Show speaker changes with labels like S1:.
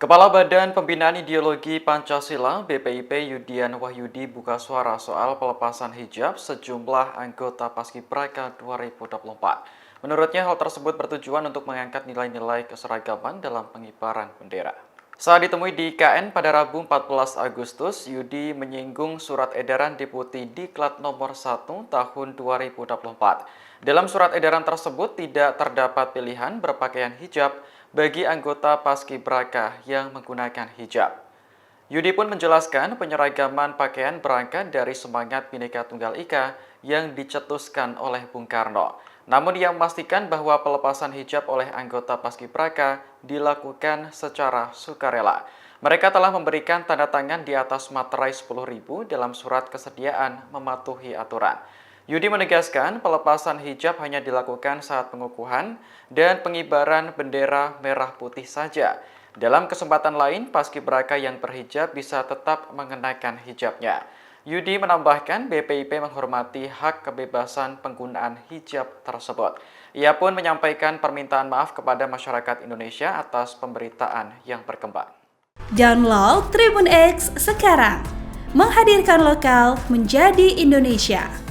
S1: Kepala Badan Pembinaan Ideologi Pancasila (BPIP) Yudian Wahyudi buka suara soal pelepasan hijab sejumlah anggota Paskibraka 2024. Menurutnya hal tersebut bertujuan untuk mengangkat nilai-nilai keseragaman dalam pengibaran bendera. Saat ditemui di KN pada Rabu 14 Agustus, Yudi menyinggung surat edaran Deputi Diklat nomor 1 tahun 2024. Dalam surat edaran tersebut tidak terdapat pilihan berpakaian hijab bagi anggota Paskibraka yang menggunakan hijab. Yudi pun menjelaskan penyeragaman pakaian berangkat dari semangat Bhinneka Tunggal Ika yang dicetuskan oleh Bung Karno. Namun ia memastikan bahwa pelepasan hijab oleh anggota Paskibraka dilakukan secara sukarela. Mereka telah memberikan tanda tangan di atas materai 10.000 dalam surat kesediaan mematuhi aturan. Yudi menegaskan pelepasan hijab hanya dilakukan saat pengukuhan dan pengibaran bendera merah putih saja. Dalam kesempatan lain, paskibraka yang berhijab bisa tetap mengenakan hijabnya. Yudi menambahkan BPIP menghormati hak kebebasan penggunaan hijab tersebut. Ia pun menyampaikan permintaan maaf kepada masyarakat Indonesia atas pemberitaan yang berkembang.
S2: Download Tribun X sekarang, menghadirkan lokal menjadi Indonesia.